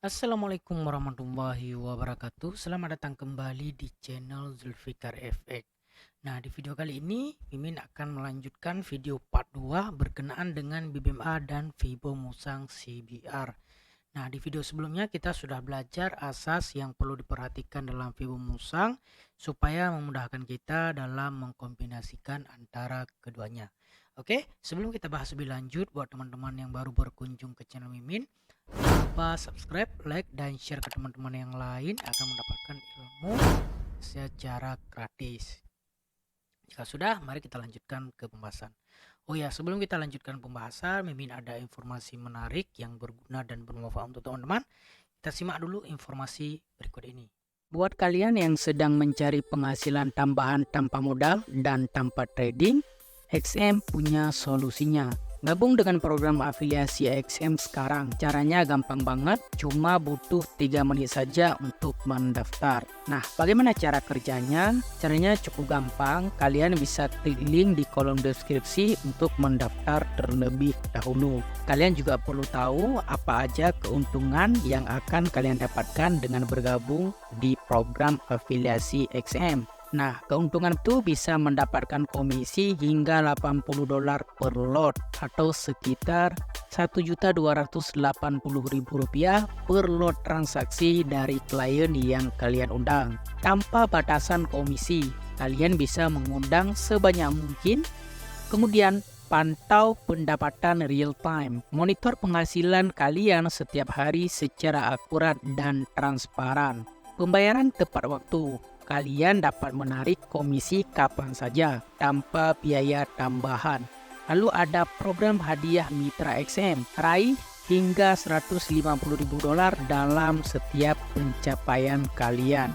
Assalamualaikum warahmatullahi wabarakatuh. Selamat datang kembali di channel Zulfikar FX. Nah, di video kali ini Mimin akan melanjutkan video part 2 berkenaan dengan BBMA dan Vibo Musang CBR. Nah, di video sebelumnya kita sudah belajar asas yang perlu diperhatikan dalam Vibo Musang supaya memudahkan kita dalam mengkombinasikan antara keduanya. Oke, sebelum kita bahas lebih lanjut, buat teman-teman yang baru berkunjung ke channel Mimin, jangan lupa subscribe, like, dan share ke teman-teman yang lain agar mendapatkan ilmu secara gratis. Jika sudah, mari kita lanjutkan ke pembahasan. Oh ya, sebelum kita lanjutkan pembahasan, Mimin ada informasi menarik yang berguna dan bermanfaat untuk teman-teman. Kita simak dulu informasi berikut ini. Buat kalian yang sedang mencari penghasilan tambahan tanpa modal dan tanpa trading, XM punya solusinya. Gabung dengan program afiliasi XM sekarang. Caranya gampang banget, cuma butuh 3 menit saja untuk mendaftar. Nah, bagaimana cara kerjanya? Caranya cukup gampang. Kalian bisa klik link di kolom deskripsi untuk mendaftar terlebih dahulu. Kalian juga perlu tahu apa aja keuntungan yang akan kalian dapatkan dengan bergabung di program afiliasi XM. Nah, keuntungan itu bisa mendapatkan komisi hingga $80 per lot atau sekitar Rp1.280.000 per lot transaksi dari klien yang kalian undang. Tanpa batasan komisi, kalian bisa mengundang sebanyak mungkin. Kemudian, pantau pendapatan real time. Monitor penghasilan kalian setiap hari secara akurat dan transparan. Pembayaran tepat waktu. Kalian dapat menarik komisi kapan saja tanpa biaya tambahan. Lalu ada program hadiah Mitra XM. Raih hingga $150.000 dalam setiap pencapaian kalian.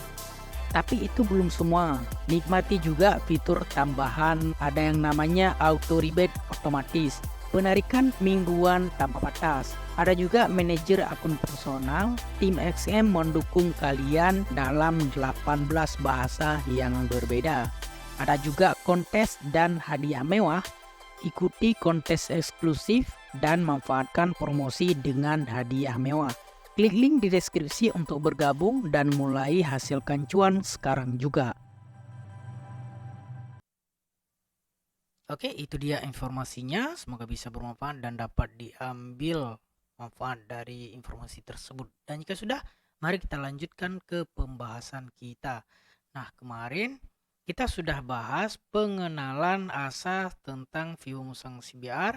Tapi itu belum semua. Nikmati juga fitur tambahan, ada yang namanya auto rebate otomatis, penarikan mingguan tanpa batas. Ada juga manajer akun personal. Tim XM mendukung kalian dalam 18 bahasa yang berbeda. Ada juga kontes dan hadiah mewah. Ikuti kontes eksklusif dan manfaatkan promosi dengan hadiah mewah. Klik link di deskripsi untuk bergabung dan mulai hasilkan cuan sekarang juga. Oke, itu dia informasinya. Semoga bisa bermanfaat dan dapat diambil manfaat dari informasi tersebut. Dan jika sudah, mari kita lanjutkan ke pembahasan kita. Nah, kemarin kita sudah bahas pengenalan asas tentang Vivo Musang CBR.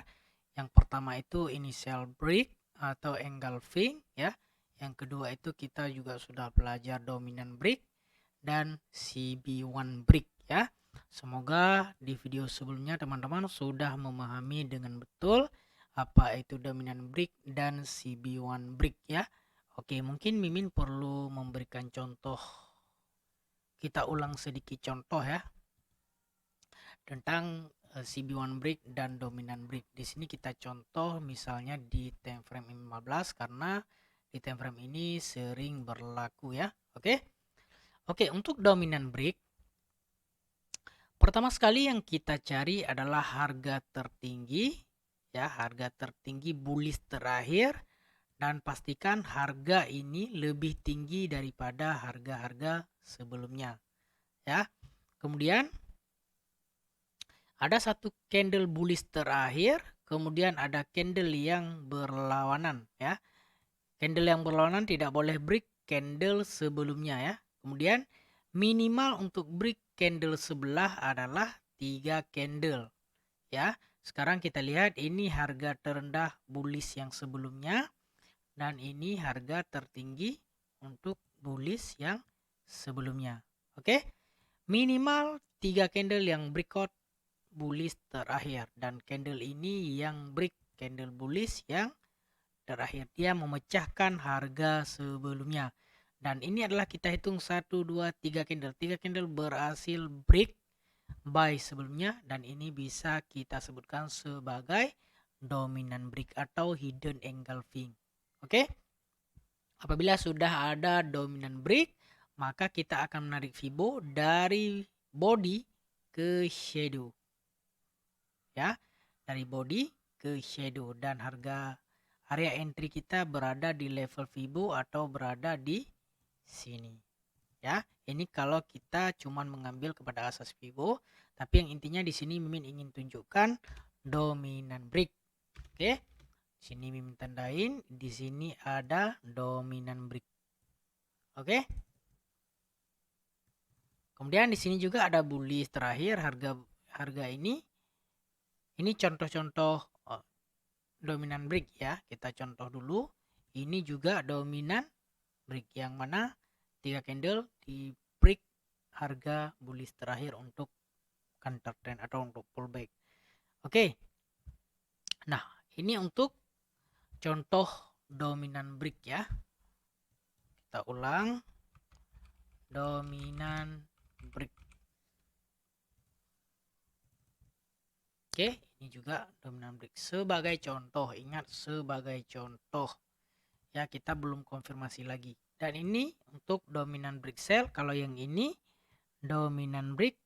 Yang pertama itu initial break atau engulfing ya. Yang kedua itu kita juga sudah belajar dominant break dan CB1 break ya. Semoga di video sebelumnya teman-teman sudah memahami dengan betul apa itu dominant break dan CB1 break ya. Oke, mungkin Mimin perlu memberikan contoh. Kita ulang sedikit contoh ya tentang CB1 break dan dominant break. Di sini kita contoh misalnya di time frame 15 karena di time frame ini sering berlaku ya. Oke. Oke, untuk dominant break pertama sekali yang kita cari adalah harga tertinggi ya, harga tertinggi bullish terakhir dan pastikan harga ini lebih tinggi daripada harga-harga sebelumnya ya. Kemudian ada satu candle bullish terakhir, kemudian ada candle yang berlawanan ya. Candle yang berlawanan tidak boleh break candle sebelumnya ya. Kemudian minimal untuk break candle sebelah adalah 3 candle ya. Sekarang kita lihat ini harga terendah bullish yang sebelumnya dan ini harga tertinggi untuk bullish yang sebelumnya. Oke. Minimal 3 candle yang breakout bullish terakhir dan candle ini yang break candle bullish yang terakhir, dia memecahkan harga sebelumnya. Dan ini adalah kita hitung 1, 2, 3 candle. 3 candle berhasil break buy sebelumnya dan ini bisa kita sebutkan sebagai dominant break atau hidden engulfing. Oke. Apabila sudah ada dominant break, maka kita akan menarik Fibo dari body ke shadow. Ya, dari body ke shadow dan harga area entry kita berada di level Fibo atau berada di sini. Ya, ini kalau kita cuman mengambil kepada asas Fibo, tapi yang intinya di sini Mimin ingin tunjukkan dominan break. Oke. Sini Mimin tandain, di sini ada dominan break. Oke. Kemudian di sini juga ada bullish terakhir harga ini contoh-contoh dominan break ya. Kita contoh dulu. Ini juga dominan break yang mana 3 candle di break harga bullish terakhir untuk counter trend atau untuk pullback. Oke. Nah, ini untuk contoh dominan break ya. Kita ulang. Dominan break. Oke, ini juga dominan break sebagai contoh. Ingat, sebagai contoh. Ya, kita belum konfirmasi lagi. Dan ini untuk dominan break sell. Kalau yang ini dominan break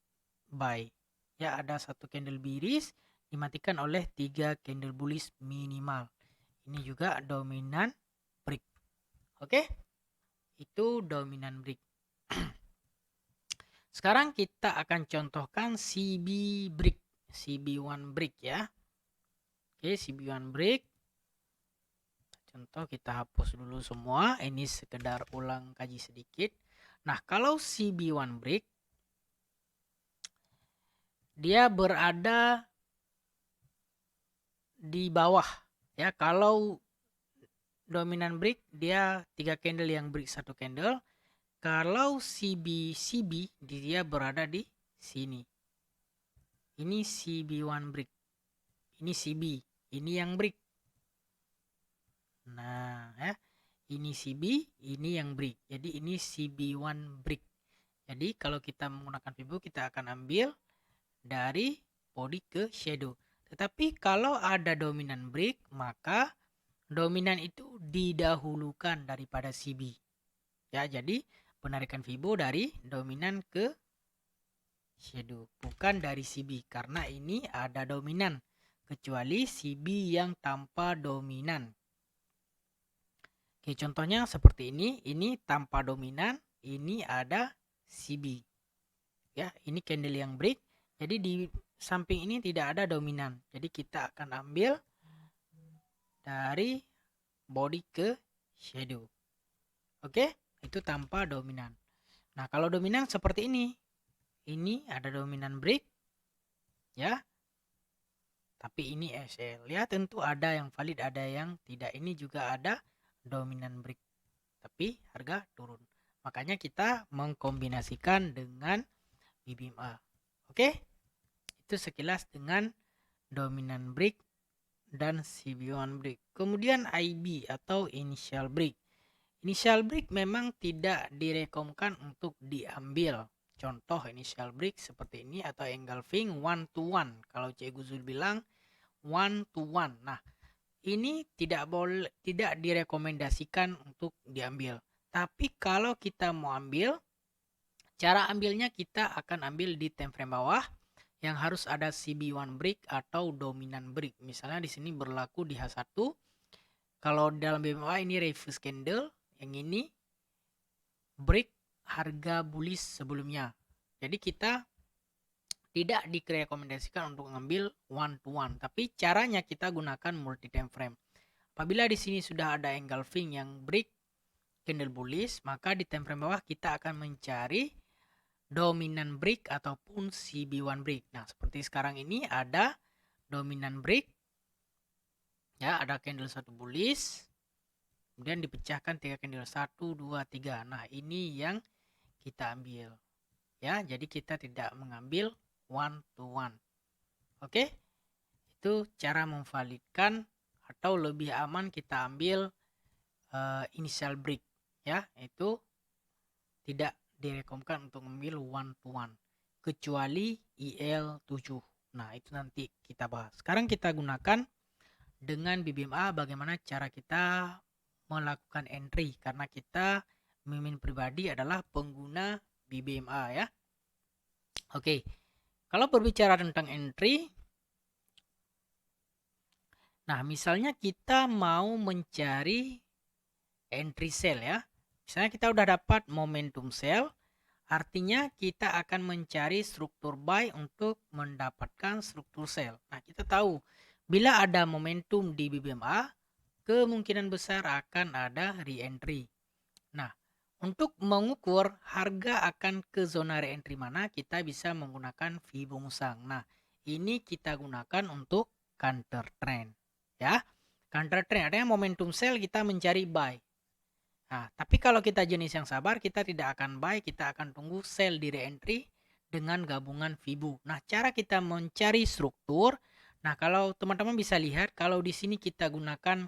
buy. Ya, ada satu candle bearish dimatikan oleh 3 candle bullish minimal. Ini juga dominan break. Oke? Itu dominan break. Sekarang kita akan contohkan CB break, CB1 break ya. Oke, CB1 break. Contoh kita hapus dulu semua. Ini sekedar ulang kaji sedikit. Nah, kalau CB1 break dia berada di bawah ya. Kalau dominan break dia 3 candle yang break 1 candle. Kalau CB dia berada di sini. Ini CB1 break. Ini CB, ini yang break. Nah, ya. Ini CB, ini yang break. Jadi ini CB1 break. Jadi kalau kita menggunakan Fibo kita akan ambil dari body ke shadow. Tetapi kalau ada dominan break, maka dominan itu didahulukan daripada CB. Ya, jadi penarikan Fibo dari dominan ke shadow, bukan dari CB karena ini ada dominan, kecuali CB yang tanpa dominan. Oke, contohnya seperti ini tanpa dominan, ini ada CB. Ya, ini candle yang break. Jadi di samping ini tidak ada dominan. Jadi kita akan ambil dari body ke shadow. Oke, itu tanpa dominan. Nah, kalau dominan seperti ini. Ini ada dominan break. Ya. Tapi ini SL. Ya, tentu ada yang valid, ada yang tidak. Ini juga ada dominan break. Tapi harga turun. Makanya kita mengkombinasikan dengan BBMA. Oke? Itu sekilas dengan dominan break dan CB1 break. Kemudian IB atau initial break. Initial break memang tidak direkomkan untuk diambil. Contoh initial break seperti ini atau engulfing 1 to 1. Kalau Cik Guzul bilang 1 to 1. Nah, ini tidak direkomendasikan untuk diambil. Tapi kalau kita mau ambil, cara ambilnya kita akan ambil di time frame bawah yang harus ada CB1 break atau dominan break. Misalnya di sini berlaku di H1. Kalau dalam BMA ini reverse candle, yang ini break harga bullish sebelumnya. Jadi kita tidak direkomendasikan untuk mengambil 1 to 1, tapi caranya kita gunakan multi time frame. Apabila di sini sudah ada engulfing yang break candle bullish, maka di time frame bawah kita akan mencari dominan break ataupun CB1 break. Nah, seperti sekarang ini ada dominan break. Ya, ada candle 1 bullish. Kemudian dipecahkan 3 candle 1 2 3. Nah, ini yang kita ambil. Ya, jadi kita tidak mengambil 1 to 1. Oke? Itu cara memvalidkan atau lebih aman kita ambil initial break. Ya, itu tidak direkomkan untuk mengambil 1 to 1 kecuali IL7. Nah, itu nanti kita bahas. Sekarang kita gunakan dengan BBMA bagaimana cara kita melakukan entry, karena kita Mimin pribadi adalah pengguna BBMA ya. Oke. Kalau berbicara tentang entry, Nah, misalnya kita mau mencari entry sell ya. Misalnya kita udah dapat momentum sell, artinya kita akan mencari struktur buy untuk mendapatkan struktur sell. Nah, kita tahu bila ada momentum di BBMA, kemungkinan besar akan ada re-entry. Nah, untuk mengukur harga akan ke zona re-entry mana, kita bisa menggunakan Fibo Musang. Nah, ini kita gunakan untuk counter trend. Ya, counter trend artinya momentum sell kita mencari buy. Nah, tapi kalau kita jenis yang sabar, kita tidak akan buy, kita akan tunggu sell di re-entry dengan gabungan Fibo. Nah, cara kita mencari struktur, nah kalau teman-teman bisa lihat, kalau di sini kita gunakan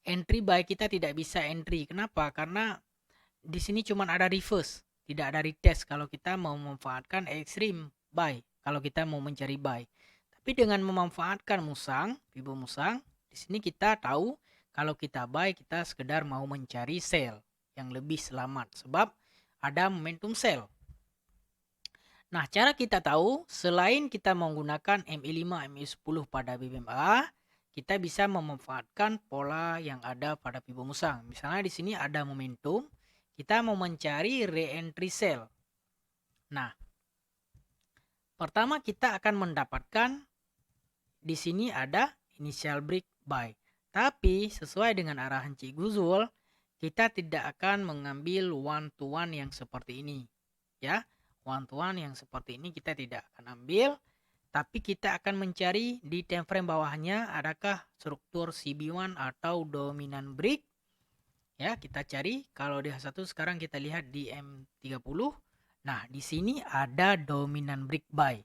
entry buy, kita tidak bisa entry. Kenapa? Karena di sini cuma ada reverse, tidak ada retest kalau kita mau memanfaatkan extreme buy, kalau kita mau mencari buy. Tapi dengan memanfaatkan musang, Fibo musang, di sini kita tahu kalau kita buy, kita sekedar mau mencari sell yang lebih selamat sebab ada momentum sell. Nah, cara kita tahu selain kita menggunakan MA5, MA10 pada BBMA, kita bisa memanfaatkan pola yang ada pada Fibo musang. Misalnya di sini ada momentum, kita mau mencari re-entry sell. Nah, pertama kita akan mendapatkan di sini ada initial break buy. Tapi sesuai dengan arahan Cik Guzul, kita tidak akan mengambil one to one yang seperti ini. Ya, one to one yang seperti ini kita tidak akan ambil. Tapi kita akan mencari di time frame bawahnya adakah struktur CB1 atau dominant break. Ya, kita cari. Kalau di H1 sekarang kita lihat di M30. Nah, di sini ada dominant break buy.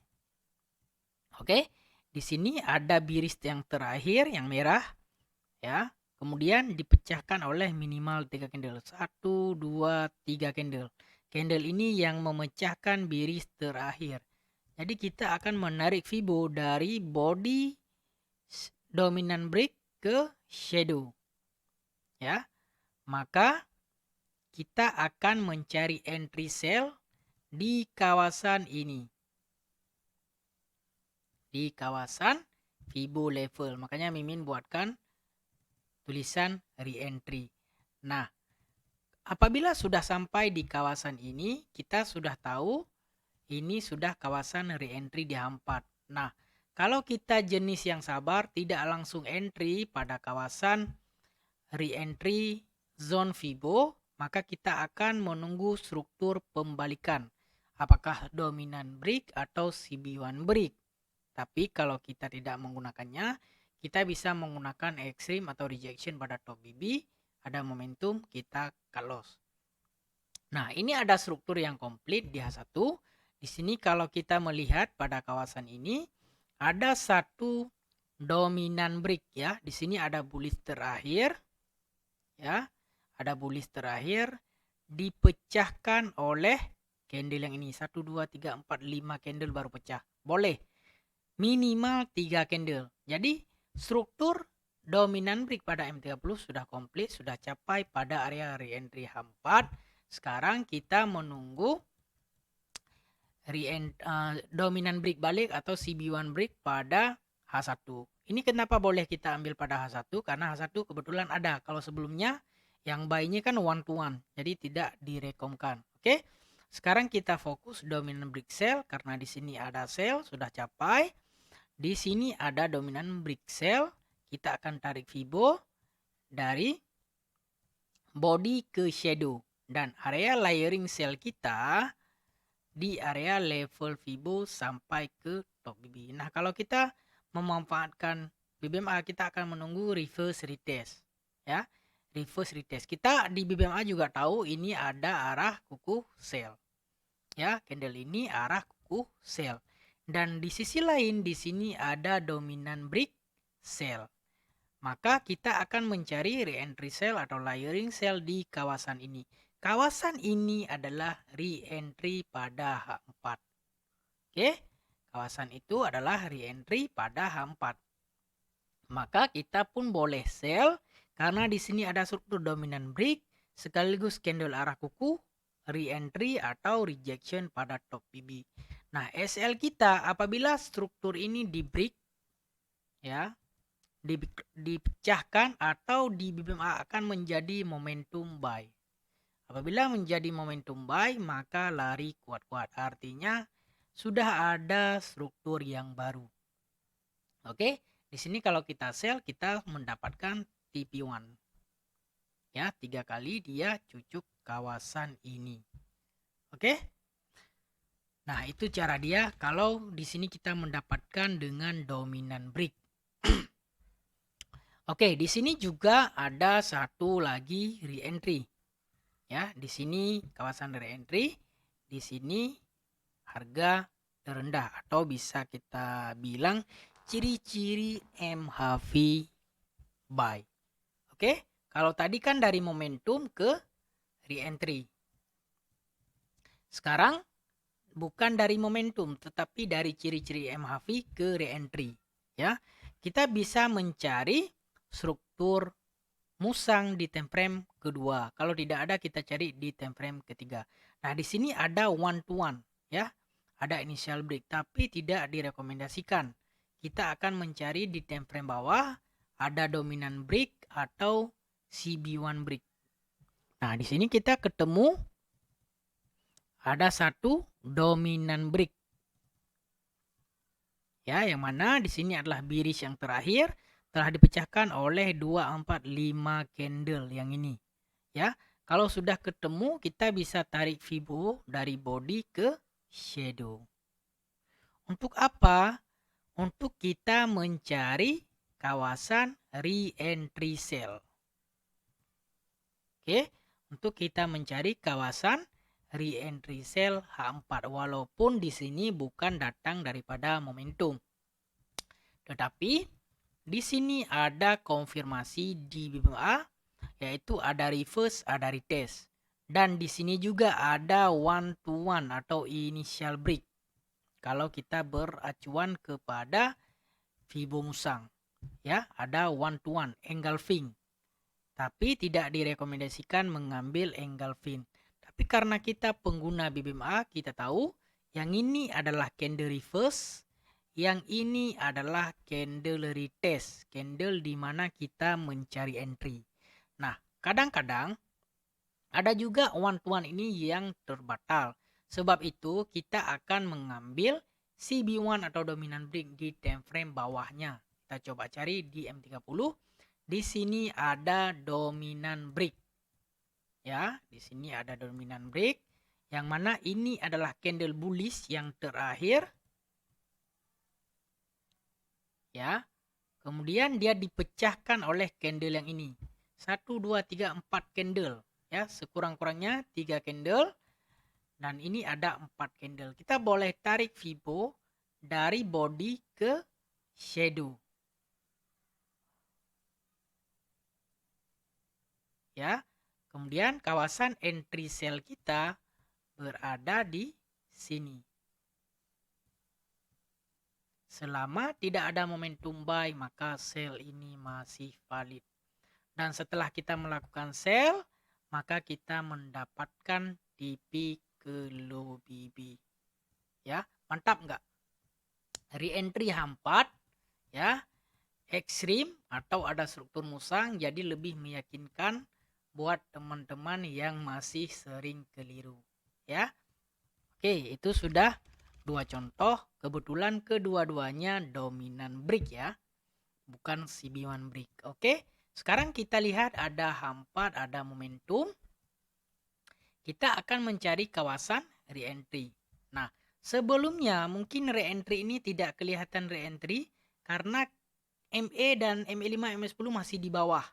Oke. Di sini ada biris yang terakhir yang merah ya. Kemudian dipecahkan oleh minimal 3 candle. 1 2 3 candle. Candle ini yang memecahkan biris terakhir. Jadi kita akan menarik Fibo dari body dominant break ke shadow. Ya. Maka kita akan mencari entry sell di kawasan ini. Di kawasan Fibo level. Makanya Mimin buatkan tulisan re-entry. Nah, apabila sudah sampai di kawasan ini, kita sudah tahu ini sudah kawasan re-entry di H4. Nah, kalau kita jenis yang sabar, tidak langsung entry pada kawasan re-entry zone Fibo, maka kita akan menunggu struktur pembalikan. Apakah dominant break atau CB1 break. Tapi kalau kita tidak menggunakannya, kita bisa menggunakan extreme atau rejection pada top BB, ada momentum, kita cut loss. Nah, ini ada struktur yang komplit di H1. Di sini kalau kita melihat pada kawasan ini, ada satu dominan break ya. Di sini ada bullish terakhir. Ya, ada bullish terakhir dipecahkan oleh candle yang ini. 1, 2, 3, 4, 5 candle baru pecah. Boleh. Minimal 3 candle. Jadi struktur dominan break pada M30 sudah komplit, sudah capai pada area re-entry H4. Sekarang kita menunggu dominan break balik atau CB1 break pada H1. Ini kenapa boleh kita ambil pada H1? Karena H1 kebetulan ada. Kalau sebelumnya yang buy-nya kan one to one, jadi tidak direkomkan. Oke. Sekarang kita fokus dominan break sell karena di sini ada sell sudah capai. Di sini ada dominan break sell. Kita akan tarik Fibo dari body ke shadow. Dan area layering sell kita di area level Fibo sampai ke top BB. Nah, kalau kita memanfaatkan BBMA, kita akan menunggu reverse retest. Ya, reverse retest. Kita di BBMA juga tahu ini ada arah kuku sell. Ya, candle ini arah kuku sell. Dan di sisi lain di sini ada dominan break sell. Maka kita akan mencari re-entry sell atau layering sell di kawasan ini. Kawasan ini adalah re-entry pada H4. Oke, kawasan itu adalah re-entry pada H4. Maka kita pun boleh sell karena di sini ada struktur dominan break sekaligus candle arah kuku, re-entry atau rejection pada top BB. Nah, SL kita apabila struktur ini di break ya, dipecahkan atau di BBMA akan menjadi momentum buy. Apabila menjadi momentum buy, maka lari kuat-kuat. Artinya sudah ada struktur yang baru. Oke, di sini kalau kita sell, kita mendapatkan TP1. Ya, 3 kali dia cucuk kawasan ini. Oke. Nah, itu cara dia kalau di sini kita mendapatkan dengan dominan break. Oke, di sini juga ada satu lagi re-entry. Ya, di sini kawasan re-entry, di sini harga terendah atau bisa kita bilang ciri-ciri MHV buy. Oke, kalau tadi kan dari momentum ke re-entry. Sekarang bukan dari momentum, tetapi dari ciri-ciri MHV ke re-entry. Ya, kita bisa mencari struktur musang di time frame kedua. Kalau tidak ada, kita cari di time frame ketiga. Nah, di sini ada one to one, ya. Ada initial break, tapi tidak direkomendasikan. Kita akan mencari di time frame bawah ada dominant break atau CB1 break. Nah, di sini kita ketemu ada satu dominant break. Ya, yang mana di sini adalah bearish yang terakhir telah dipecahkan oleh 2, 4, 5 candle yang ini. Ya, kalau sudah ketemu kita bisa tarik Fibo dari body ke shadow. Untuk apa? Untuk kita mencari kawasan re-entry sell. Oke, untuk kita mencari kawasan re-entry sell H4 walaupun di sini bukan datang daripada momentum. Tetapi di sini ada konfirmasi di BBMA, yaitu ada reverse, ada retest. Dan di sini juga ada one to one atau initial break. Kalau kita beracuan kepada Fibo Musang, ya, ada one to one engulfing. Tapi tidak direkomendasikan mengambil engulfing. Tapi karena kita pengguna BBMA, kita tahu yang ini adalah candle reverse, yang ini adalah candle retest, candle di mana kita mencari entry. Nah, kadang-kadang ada juga one to one ini yang terbatal. Sebab itu kita akan mengambil CB1 atau dominant break di time frame bawahnya. Kita coba cari di M30. Di sini ada dominant break. Ya, di sini ada dominant break yang mana ini adalah candle bullish yang terakhir. Ya. Kemudian dia dipecahkan oleh candle yang ini. 1 2 3 4 candle, ya, sekurang-kurangnya 3 candle dan ini ada 4 candle. Kita boleh tarik Fibo dari body ke shadow. Ya. Kemudian kawasan entry sell kita berada di sini. Selama tidak ada momentum buy, maka sell ini masih valid. Dan setelah kita melakukan sell, maka kita mendapatkan DP ke low BB. Ya, mantap nggak? Re-entry H4, ya, ekstrim atau ada struktur musang, jadi lebih meyakinkan buat teman-teman yang masih sering keliru. Ya, oke, itu sudah 2 contoh. Kebetulan kedua-duanya dominan break ya, bukan CB1 break. Oke, sekarang kita lihat ada H4, ada momentum. Kita akan mencari kawasan re-entry. Nah, sebelumnya mungkin re-entry ini tidak kelihatan re-entry karena MA dan MA5, MA10 masih di bawah.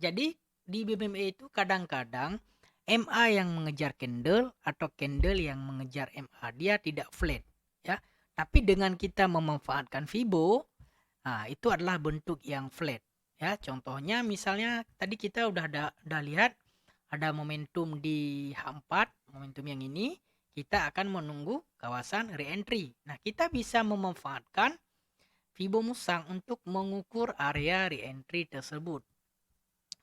Jadi di BBMA itu kadang-kadang MA yang mengejar candle atau candle yang mengejar MA, dia tidak flat, ya. Tapi dengan kita memanfaatkan Fibo, nah itu adalah bentuk yang flat, ya. Contohnya misalnya tadi kita udah lihat ada momentum di H4, momentum yang ini, kita akan menunggu kawasan re-entry. Nah, kita bisa memanfaatkan Fibo Musang untuk mengukur area re-entry tersebut.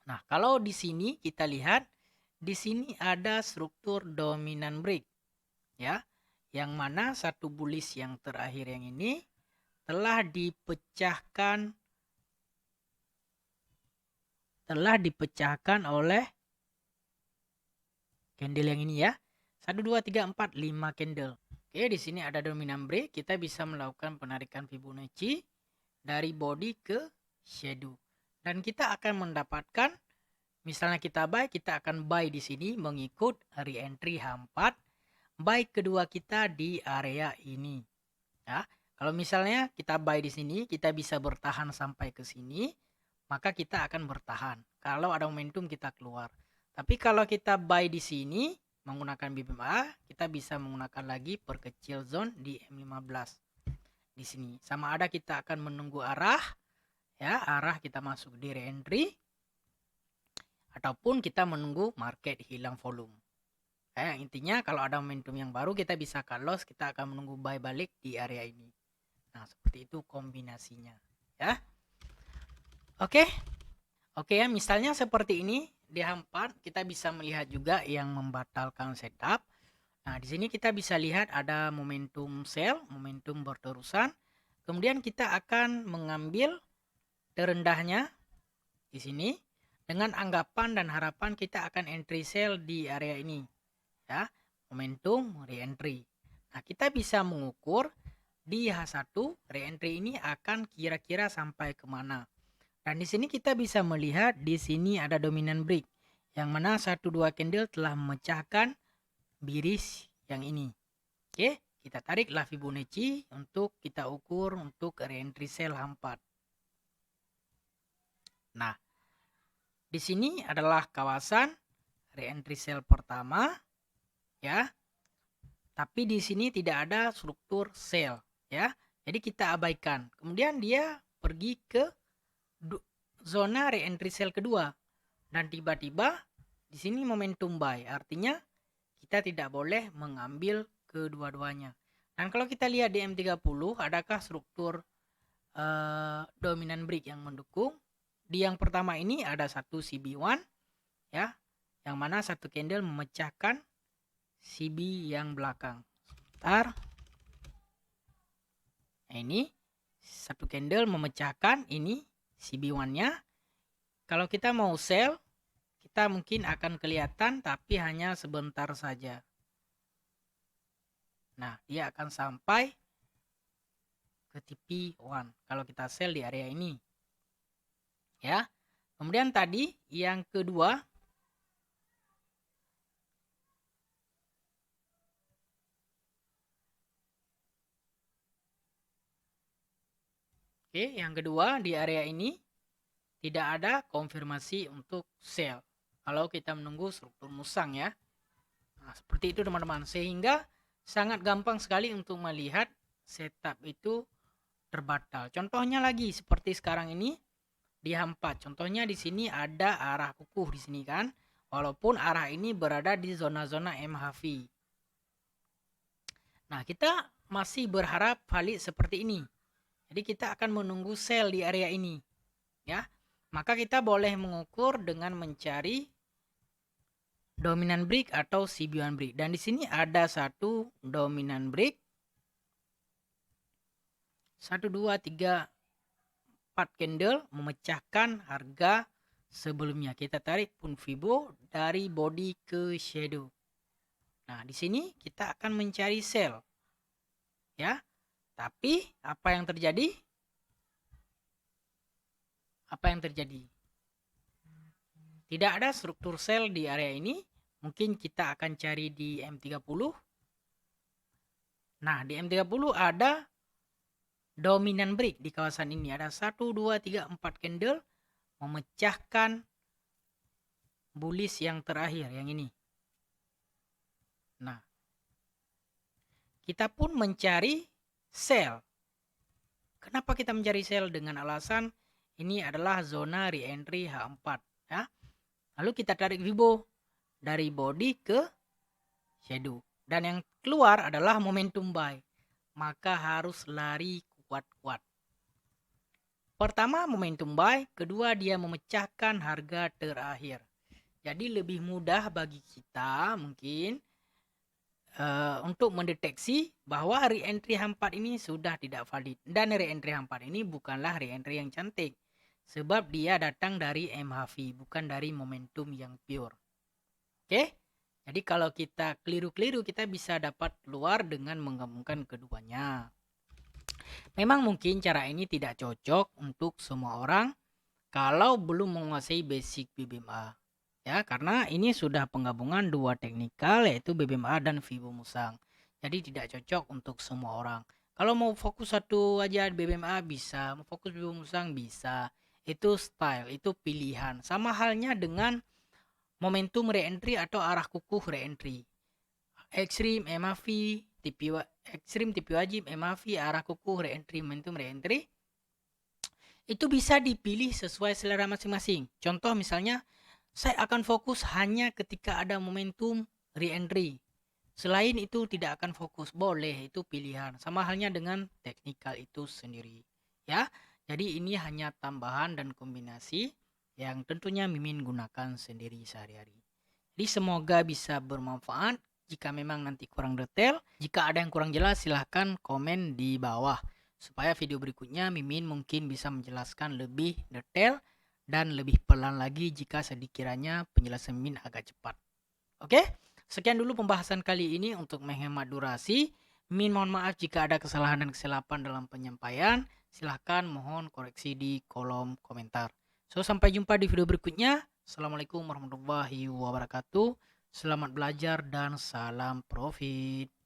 Nah, kalau di sini kita lihat, di sini ada struktur dominant break, ya, yang mana satu bullish yang terakhir yang ini telah dipecahkan telah dipecahkan oleh candle yang ini ya. 1, 2, 3, 4, 5 candle. Oke, di sini ada dominant break. Kita bisa melakukan penarikan Fibonacci dari body ke shadow. Dan kita akan mendapatkan, misalnya kita akan buy di sini mengikut re-entry H4. Buy kedua kita di area ini. Ya, kalau misalnya kita buy di sini, kita bisa bertahan sampai ke sini, maka kita akan bertahan. Kalau ada momentum kita keluar. Tapi kalau kita buy di sini menggunakan BBMA, kita bisa menggunakan lagi perkecil zone di M15. Di sini sama ada kita akan menunggu arah, ya, arah kita masuk di re-entry ataupun kita menunggu market hilang volume. Intinya kalau ada momentum yang baru kita bisa cut loss, kita akan menunggu buy balik di area ini. Nah, seperti itu kombinasinya, ya. Oke ya, misalnya seperti ini di H4 kita bisa melihat juga yang membatalkan setup. Nah, di sini kita bisa lihat ada momentum sell, momentum berterusan. Kemudian kita akan mengambil terendahnya di sini dengan anggapan dan harapan kita akan entry sell di area ini. Ya, momentum re-entry. Nah, kita bisa mengukur di H1 re-entry ini akan kira-kira sampai kemana. Dan di sini kita bisa melihat di sini ada dominant break yang mana 1-2 candle telah memecahkan biris yang ini. Oke, kita tariklah Fibonacci untuk kita ukur untuk re-entry sell H4. Nah, di sini adalah kawasan re-entry sell pertama, ya. Tapi di sini tidak ada struktur sell, ya. Jadi kita abaikan. Kemudian dia pergi ke zona re-entry sell kedua dan tiba-tiba di sini momentum buy. Artinya kita tidak boleh mengambil kedua-duanya. Dan kalau kita lihat di M30, adakah struktur dominant break yang mendukung? Di yang pertama ini ada satu CB1, ya, yang mana satu candle memecahkan CB yang belakang. Sebentar. Nah, ini satu candle memecahkan ini CB1-nya. Kalau kita mau sell, kita mungkin akan kelihatan tapi hanya sebentar saja. Nah, dia akan sampai ke TP1 kalau kita sell di area ini. Ya. Kemudian tadi yang kedua, yang kedua di area ini tidak ada konfirmasi untuk sell. Kalau kita menunggu struktur musang, ya. Nah, seperti itu teman-teman. Sehingga sangat gampang sekali untuk melihat setup itu terbatal. Contohnya lagi seperti sekarang ini di H4. Contohnya di sini ada arah kukuh di sini kan. Walaupun arah ini berada di zona-zona MHV. Nah, kita masih berharap valid seperti ini. Jadi kita akan menunggu sell di area ini, ya. Maka kita boleh mengukur dengan mencari dominant break atau CB1 break. Dan di sini ada satu dominant break. 1, 2, 3, 4 candle memecahkan harga sebelumnya. Kita tarik pun Fibo dari body ke shadow. Nah, di sini kita akan mencari sell, ya. Tapi apa yang terjadi? Apa yang terjadi? Tidak ada struktur sell di area ini. Mungkin kita akan cari di M30. Nah, di M30 ada dominant break di kawasan ini. Ada 1, 2, 3, 4 candle memecahkan bullish yang terakhir, yang ini. Nah, kita pun mencari sell. Kenapa kita mencari sell? Dengan alasan ini adalah zona re-entry H4, ya. Lalu kita tarik Fibo dari body ke shadow. Dan yang keluar adalah momentum buy. Maka harus lari kuat-kuat. Pertama momentum buy, kedua dia memecahkan harga terakhir. Jadi lebih mudah bagi kita mungkin untuk mendeteksi bahwa re-entry H4 ini sudah tidak valid. Dan re-entry H4 ini bukanlah re-entry yang cantik. sebab dia datang dari MHV, bukan dari momentum yang pure. Oke? Jadi kalau kita keliru-keliru, kita bisa dapat keluar dengan menggabungkan keduanya. Memang mungkin cara ini tidak cocok untuk semua orang kalau belum menguasai basic BBMA. Ya, karena ini sudah penggabungan dua teknikal yaitu BBMA dan Vibo Musang. Jadi tidak cocok untuk semua orang. Kalau mau fokus satu aja BBMA bisa, mau fokus Vibo Musang bisa. Itu style, itu pilihan. Sama halnya dengan momentum re-entry atau arah kukuh re-entry. Ekstrim, MAV, ekstrim, TP wajib, MAV, arah kukuh, re-entry, momentum re-entry. Itu bisa dipilih sesuai selera masing-masing. Contoh misalnya, saya akan fokus hanya ketika ada momentum re-entry. Selain itu tidak akan fokus. Boleh, itu pilihan. Sama halnya dengan teknikal itu sendiri. Ya, jadi ini hanya tambahan dan kombinasi yang tentunya Mimin gunakan sendiri sehari-hari. Jadi semoga bisa bermanfaat. Jika memang nanti kurang detail, jika ada yang kurang jelas silahkan komen di bawah. Supaya video berikutnya Mimin mungkin bisa menjelaskan lebih detail dan lebih pelan lagi jika sedikiranya penjelasan Mimin agak cepat. Oke, sekian dulu pembahasan kali ini untuk menghemat durasi. Mimin mohon maaf jika ada kesalahan dan kesilapan dalam penyampaian. Silahkan mohon koreksi di kolom komentar. So, sampai jumpa di video berikutnya. Assalamualaikum warahmatullahi wabarakatuh. Selamat belajar dan salam profit.